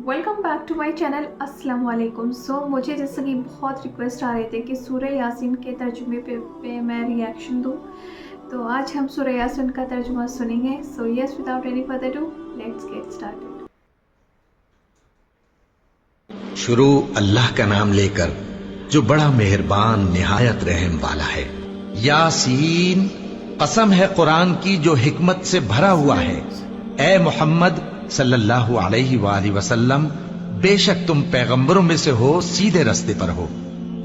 Welcome back to my channel. अस्सलाम वालेकुम। मुझे जैसे कि बहुत रिक्वेस्ट आ रहे थे कि सूरह यासीन के तर्जुमे पे मैं रिएक्शन दूँ, तो आज हम सूरह यासीन का तर्जुमा सुनेंगे। Yes, without any further do, let's get started. शुरू अल्लाह का नाम लेकर जो बड़ा मेहरबान निहायत रहम वाला है। यासीन, कसम है कुरान की जो हिकमत से भरा हुआ है। ए मोहम्मद सल्लल्लाहु अलैहि वसल्लम, बेशक तुम पैगंबरों में से हो, सीधे रास्ते पर हो।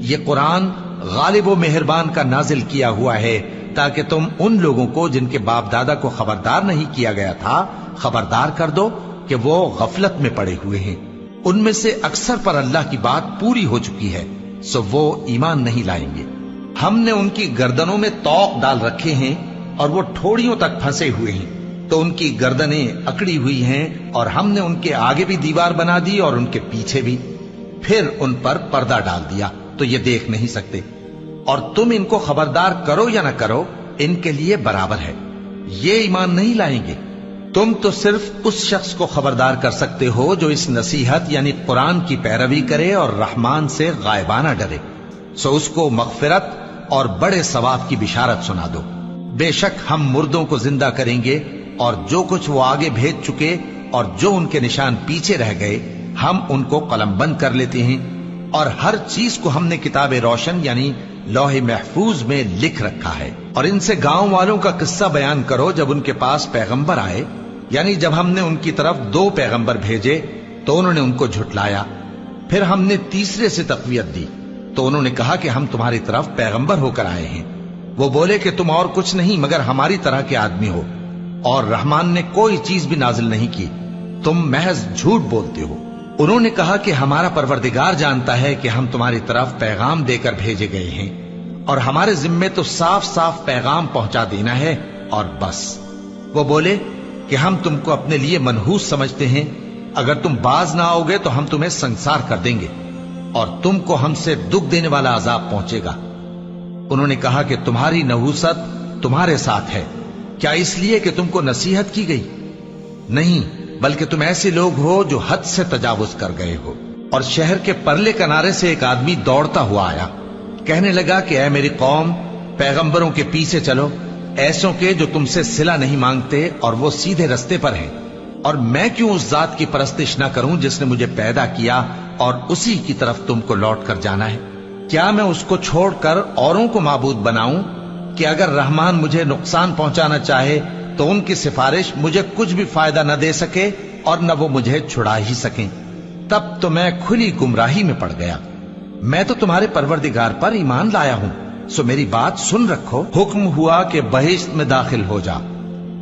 ये कुरान गालिब व मेहरबान का नाजिल किया हुआ है ताकि तुम उन लोगों को जिनके बाप दादा को खबरदार नहीं किया गया था, खबरदार कर दो कि वो गफलत में पड़े हुए हैं। उनमें से अक्सर पर अल्लाह की बात पूरी हो चुकी है, सो वो ईमान नहीं लाएंगे। हमने उनकी गर्दनों में तौक डाल रखे हैं और वो ठोड़ियों तक फंसे हुए हैं, तो उनकी गर्दनें अकड़ी हुई हैं, और हमने उनके आगे भी दीवार बना दी और उनके पीछे भी। फिर उन पर पर्दा डाल दिया तो ये देख नहीं सकते। और तुम इनको खबरदार करो या ना करो, इनके लिए बराबर है, ये ईमान नहीं लाएंगे। तुम तो सिर्फ उस शख्स को खबरदार कर सकते हो जो इस नसीहत यानी कुरान की पैरवी करे और रहमान से गायबाना डरे, सो उसको मगफिरत और बड़े सवाब की बिशारत सुना दो। बेशक हम मुर्दों को जिंदा करेंगे, और जो कुछ वो आगे भेज चुके और जो उनके निशान पीछे रह गए, हम उनको कलमबंद कर लेते हैं। और हर चीज को हमने किताब रोशन यानी लौह महफूज में लिख रखा है। और इनसे गांव वालों का किस्सा बयान करो जब उनके पास पैगंबर आए, यानी जब हमने उनकी तरफ 2 पैगंबर भेजे तो उन्होंने उनको झुटलाया। फिर हमने तीसरे से तकवीयत दी तो उन्होंने कहा कि हम तुम्हारी तरफ पैगंबर होकर आए हैं। वो बोले कि तुम और कुछ नहीं मगर हमारी तरह के आदमी हो, और रहमान ने कोई चीज भी नाजिल नहीं की, तुम महज झूठ बोलते हो। उन्होंने कहा कि हमारा परवरदिगार जानता है कि हम तुम्हारी तरफ पैगाम देकर भेजे गए हैं, और हमारे जिम्मे तो साफ साफ पैगाम पहुंचा देना है और बस। वो बोले कि हम तुमको अपने लिए मनहूस समझते हैं, अगर तुम बाज ना आओगे तो हम तुम्हें संसार कर देंगे और तुमको हमसे दुख देने वाला अजाब पहुंचेगा। उन्होंने कहा कि तुम्हारी नहूसत तुम्हारे साथ है, क्या इसलिए कि तुमको नसीहत की गई? नहीं, बल्कि तुम ऐसे लोग हो जो हद से तजावुज कर गए हो। और शहर के परले किनारे से एक आदमी दौड़ता हुआ आया, कहने लगा कि ऐ मेरी कौम, पैगंबरों के पीछे चलो, ऐसों के जो तुमसे सिला नहीं मांगते और वो सीधे रास्ते पर हैं। और मैं क्यों उस जात की परस्तिश ना करूं जिसने मुझे पैदा किया और उसी की तरफ तुमको लौट कर जाना है? क्या मैं उसको छोड़कर औरों को माबूद बनाऊं कि अगर रहमान मुझे नुकसान पहुंचाना चाहे तो उनकी सिफारिश मुझे कुछ भी फायदा न दे सके और न वो मुझे छुड़ा ही सकें? तब तो मैं खुली गुमराही में पड़ गया। मैं तो तुम्हारे परवरदिगार पर ईमान लाया हूं, सो मेरी बात सुन रखो। हुक्म हुआ कि बहिश्त में दाखिल हो जा।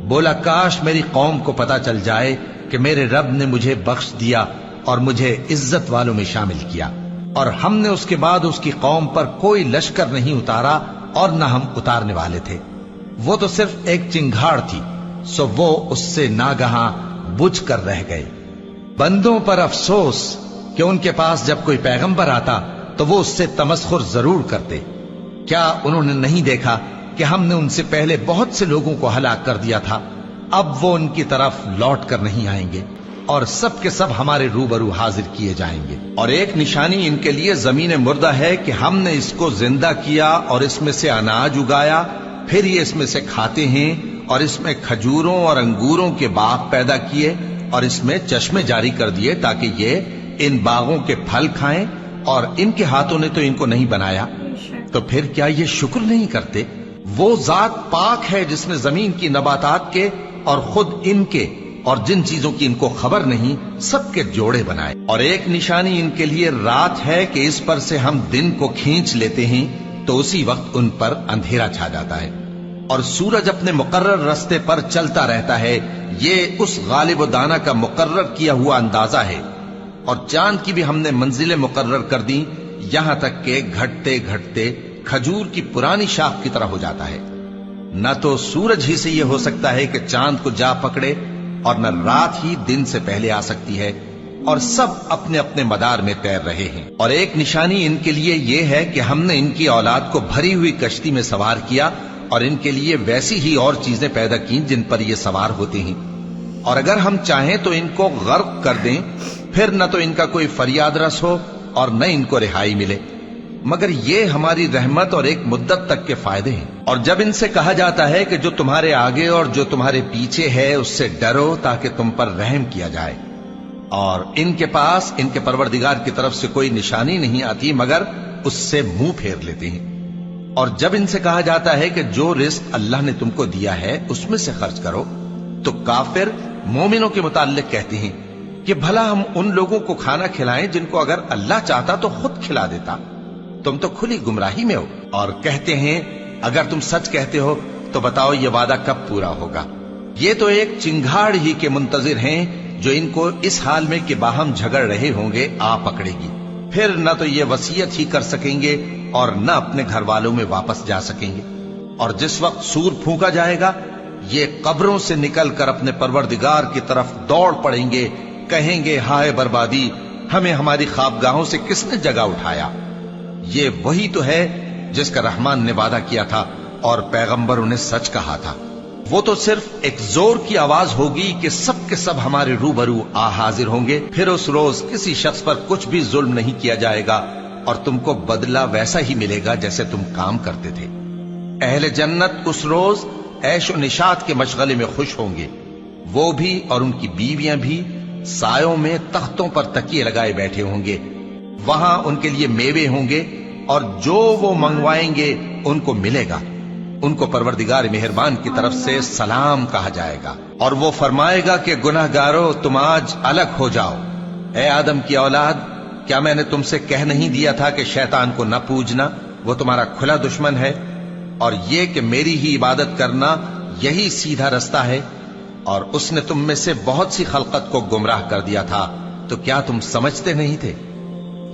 बोला काश मेरी कौम को पता चल जाए कि मेरे रब ने मुझे बख्श दिया और मुझे इज्जत वालों में शामिल किया, और हमने उसके बाद उसकी कौम पर कोई लश्कर नहीं उतारा और न हम उतारने वाले थे। वो तो सिर्फ एक चिंगाड़ थी, सो वो उससे नागहां बुझ कर रह गए। बंदों पर अफसोस कि उनके पास जब कोई पैगंबर आता तो वो उससे तमस्खुर जरूर करते। क्या उन्होंने नहीं देखा कि हमने उनसे पहले बहुत से लोगों को हलाक कर दिया था? अब वो उनकी तरफ लौट कर नहीं आएंगे और सब के सब हमारे रूबरू हाजिर किए जाएंगे। और एक निशानी इनके लिए जमीन मुर्दा है कि हमने इसको जिंदा किया और इसमें से अनाज उगाया, फिर ये इसमें से खाते हैं, और इसमें खजूरों और अंगूरों के बाग पैदा किए और इसमें चश्मे जारी कर दिए ताकि ये इन बागों के फल खाएं, और इनके हाथों ने तो इनको नहीं बनाया, तो फिर क्या ये शुक्र नहीं करते? वो जात पाक है जिसने जमीन की नबातात के और खुद इनके और जिन चीजों की इनको खबर नहीं, सबके जोड़े बनाए। और एक निशानी इनके लिए रात है कि इस पर से हम दिन को खींच लेते हैं तो उसी वक्त उन पर अंधेरा छा जाता है, और सूरज अपने मुकर्रर रास्ते पर चलता रहता है। ये उस गालिब व दाना का मुकर्रर किया हुआ अंदाजा है। और चांद की भी हमने मंजिलें मुकर्रर कर दी, यहां तक के घटते घटते खजूर की पुरानी शाख की तरह हो जाता है। न तो सूरज ही से यह हो सकता है कि चांद को जा पकड़े, और न रात ही दिन से पहले आ सकती है, और सब अपने अपने मदार में तैर रहे हैं। और एक निशानी इनके लिए यह है कि हमने इनकी औलाद को भरी हुई कश्ती में सवार किया, और इनके लिए वैसी ही और चीजें पैदा की जिन पर ये सवार होते हैं। और अगर हम चाहें तो इनको गर्क कर दें फिर न तो इनका कोई फरियाद रस हो और न इनको रिहाई मिले, मगर ये हमारी रहमत और एक मुद्दत तक के फायदे हैं। और जब इनसे कहा जाता है कि जो तुम्हारे आगे और जो तुम्हारे पीछे है उससे डरो ताकि तुम पर रहम किया जाए, और इनके पास इनके परवरदिगार की तरफ से कोई निशानी नहीं आती मगर उससे मुंह फेर लेते हैं। और जब इनसे कहा जाता है कि जो रिस्क अल्लाह ने तुमको दिया है उसमें से खर्च करो, तो काफिर मोमिनों के मुताल्लिक कहते हैं कि भला हम उन लोगों को खाना खिलाएं जिनको अगर अल्लाह चाहता तो खुद खिला देता, तुम तो खुली गुमराही में हो। और कहते हैं अगर तुम सच कहते हो तो बताओ ये वादा कब पूरा होगा। ये तो एक चिंगाड़ ही के मुंतजिर हैं जो इनको इस हाल में कि बाहम झगड़ रहे होंगे आ पकड़ेगी। फिर न तो ये वसीयत ही कर सकेंगे और न अपने घर वालों में वापस जा सकेंगे। और जिस वक्त सूर फूंका जाएगा ये कब्रों से निकलकर अपने परवरदिगार की तरफ दौड़ पड़ेंगे, कहेंगे हाय बर्बादी, हमें हमारी ख्वाबगाहों से किसने जगा उठाया। ये वही तो है जिसका रहमान ने वादा किया था और पैगंबरों ने सच कहा था। वो तो सिर्फ एक जोर की आवाज होगी कि सब के सब हमारे रूबरू आ हाजिर होंगे। फिर उस रोज किसी शख्स पर कुछ भी जुल्म नहीं किया जाएगा और तुमको बदला वैसा ही मिलेगा जैसे तुम काम करते थे। अहले जन्नत उस रोज ऐशो निशात के मशगले में खुश होंगे, वो भी और उनकी बीवियां भी सायों में तख्तों पर तकिए लगाए बैठे होंगे। वहां उनके लिए मेवे होंगे और जो वो मंगवाएंगे उनको मिलेगा। उनको परवरदिगार मेहरबान की तरफ से सलाम कहा जाएगा और वो फरमाएगा कि गुनाहगारों तुम आज अलग हो जाओ। ए आदम की औलाद, क्या मैंने तुमसे कह नहीं दिया था कि शैतान को न पूजना, वो तुम्हारा खुला दुश्मन है, और ये कि मेरी ही इबादत करना यही सीधा रास्ता है। और उसने तुम में से बहुत सी खलकत को गुमराह कर दिया था, तो क्या तुम समझते नहीं थे?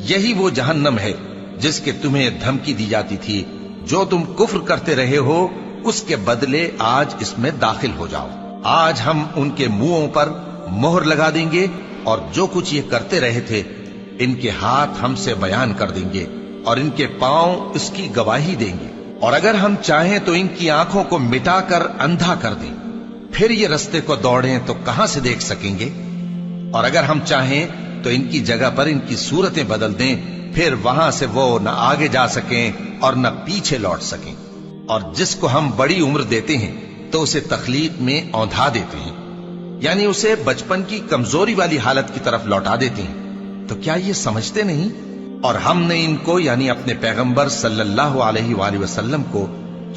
यही वो जहन्नम है जिसके तुम्हें धमकी दी जाती थी। जो तुम कुफ्र करते रहे हो उसके बदले आज इसमें दाखिल हो जाओ। आज हम उनके मुंहों पर मोहर लगा देंगे और जो कुछ ये करते रहे थे इनके हाथ हमसे बयान कर देंगे और इनके पांव इसकी गवाही देंगे। और अगर हम चाहें तो इनकी आंखों को मिटाकर अंधा कर दें, फिर ये रस्ते को दौड़ें तो कहां से देख सकेंगे। और अगर हम चाहें तो इनकी जगह पर इनकी सूरतें बदल दें, फिर वहां से वो न आगे जा सकें और न पीछे लौट सकें। और जिसको हम बड़ी उम्र देते हैं तो उसे तखलीक में औंधा देते हैं, यानी उसे बचपन की कमजोरी वाली हालत की तरफ लौटा देते हैं। तो क्या ये समझते नहीं? और हमने इनको यानी अपने पैगंबर सल्लल्लाहु अलैहि वसल्लम को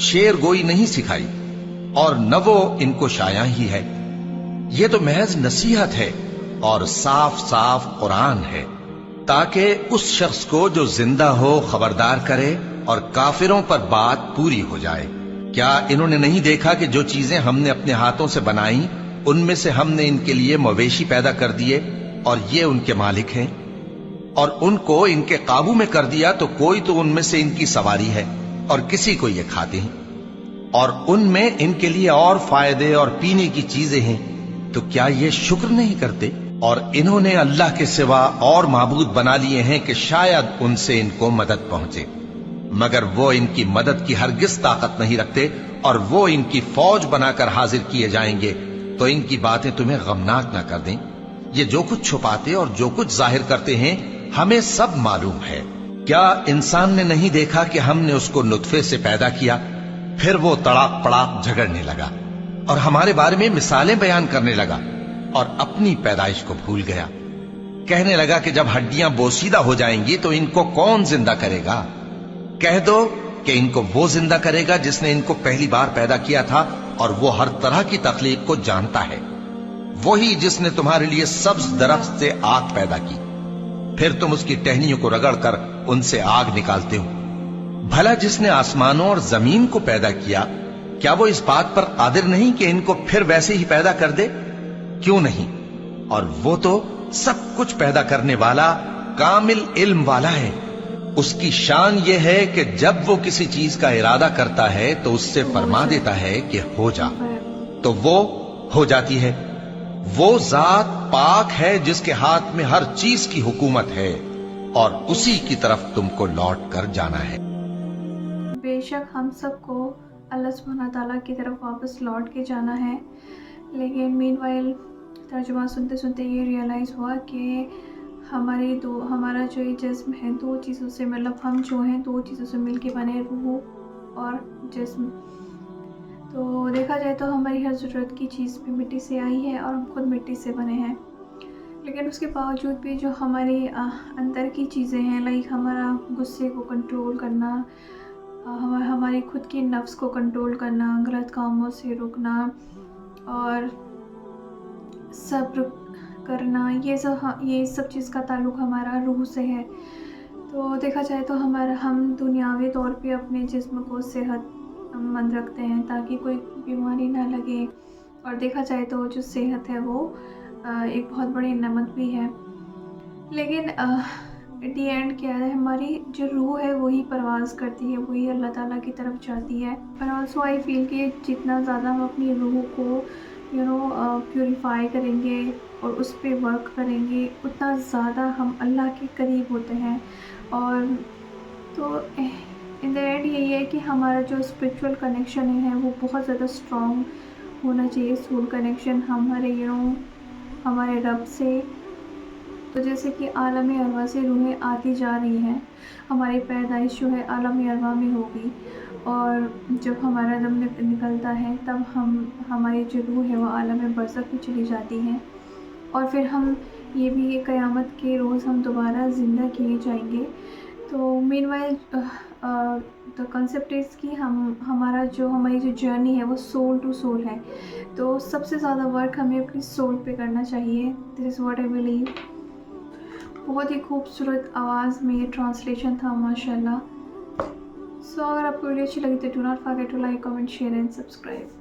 शेर गोई नहीं सिखाई और न वो इनको शाया ही है। ये तो महज नसीहत है और साफ साफ कुरान है, ताकि उस शख्स को जो जिंदा हो खबरदार करे और काफिरों पर बात पूरी हो जाए। क्या इन्होंने नहीं देखा कि जो चीजें हमने अपने हाथों से बनाई उनमें से हमने इनके लिए मवेशी पैदा कर दिए और ये उनके मालिक हैं, और उनको इनके काबू में कर दिया तो कोई तो उनमें से इनकी सवारी है और किसी को ये खाते हैं, और उनमें इनके लिए और फायदे और पीने की चीजें हैं, तो क्या ये शुक्र नहीं करते? और इन्होंने अल्लाह के सिवा और माबूद बना लिए हैं कि शायद उनसे इनको मदद पहुंचे, मगर वो इनकी मदद की हरगिज ताकत नहीं रखते और वो इनकी फौज बनाकर हाजिर किए जाएंगे। तो इनकी बातें तुम्हें गमनाक ना कर दें। ये जो कुछ छुपाते और जो कुछ जाहिर करते हैं हमें सब मालूम है। क्या इंसान ने नहीं देखा कि हमने उसको नुत्फे से पैदा किया, फिर वो तड़ाक पड़ाक झगड़ने लगा और हमारे बारे में मिसालें बयान करने लगा और अपनी पैदाइश को भूल गया। कहने लगा कि जब हड्डियां बोसीदा हो जाएंगी तो इनको कौन जिंदा करेगा? कह दो कि इनको वो जिंदा करेगा जिसने इनको पहली बार पैदा किया था, और वो हर तरह की तखलीक को जानता है। वही जिसने तुम्हारे लिए सब्ज दरख्त से आग पैदा की, फिर तुम उसकी टहनियों को रगड़कर उनसे आग निकालते हो। भला जिसने आसमानों और जमीन को पैदा किया, क्या वो इस बात पर कादिर नहीं कि इनको फिर वैसे ही पैदा कर दे? क्यों नहीं? और वो तो सब कुछ पैदा करने वाला कामिल इल्म वाला है। उसकी शान ये है कि जब वो किसी चीज का इरादा करता है तो उससे फरमा देता है कि हो जा, तो वो हो जाती है। वो जात पाक है जिसके हाथ में हर चीज की हुकूमत है और उसी की तरफ तुमको लौट कर जाना है। बेशक हम सबको अल्लाह सुब्हानहू तआला की तरफ वापस लौट के जाना है, लेकिन मीनवाइल तर्जुमा सुनते सुनते ये रियलाइज़ हुआ कि ہمارا جو یہ جسم ہے دو چیزوں سے، مطلب ہم جو ہیں دو چیزوں سے مل کے بنے، روح اور جسم. تو دیکھا جائے تو ہماری ہر ضرورت کی چیز بھی مٹی سے آئی ہے اور ہم خود مٹی سے بنے ہیں. لیکن اس کے باوجود بھی جو ہمارے اندر کی چیزیں ہیں، لائک ہمارا غصے کو کنٹرول کرنا، ہماری خود کی نفس کو کنٹرول کرنا، غلط کاموں سے رکنا اور صبر کرنا، یہ سب چیز کا تعلق ہمارا روح سے ہے. تو دیکھا جائے تو ہم دنیاوی طور پہ اپنے جسم کو صحت مند رکھتے ہیں تاکہ کوئی بیماری نہ لگے، اور دیکھا جائے تو جو صحت ہے وہ ایک بہت بڑی نعمت بھی ہے. لیکن ایٹ دی اینڈ کیا ہے، ہماری جو روح ہے وہی پرواز کرتی ہے، وہی اللہ تعالیٰ کی طرف جاتی ہے. اور آلسو آئی فیل کہ جتنا زیادہ ہم اپنی روح کو پیوریفائی کریں گے اور اس پہ ورک کریں گے، اتنا زیادہ ہم اللہ کے قریب ہوتے ہیں. اور تو ان دا اینڈ یہی ہے کہ ہمارا جو اسپریچول کنیکشن ہے وہ بہت زیادہ اسٹرانگ ہونا چاہیے. سول کنیکشن ہمارے رب سے. تو جیسے کہ عالم ارواح سے روحیں آتی جا رہی ہیں، ہماری پیدائش جو ہے عالم ارواح میں ہوگی، اور جب ہمارا دم نکلتا ہے تب ہماری جو روح ہے وہ عالم برزخ میں چلی جاتی ہے، اور پھر ہم یہ بھی قیامت کے روز ہم دوبارہ زندہ کیے جائیں گے. تو مین وائل دا کنسیپٹ از کہ ہماری جو جرنی ہے وہ سول ٹو سول ہے. تو سب سے زیادہ ورک ہمیں اپنی سول پہ کرنا چاہیے. دس از واٹ آئی بلیو. بہت ہی خوبصورت آواز میں یہ ٹرانسلیشن تھا ماشاء اللہ. سو اگر آپ کو ویڈیو اچھی لگی تو do not forget to like, comment, share and subscribe.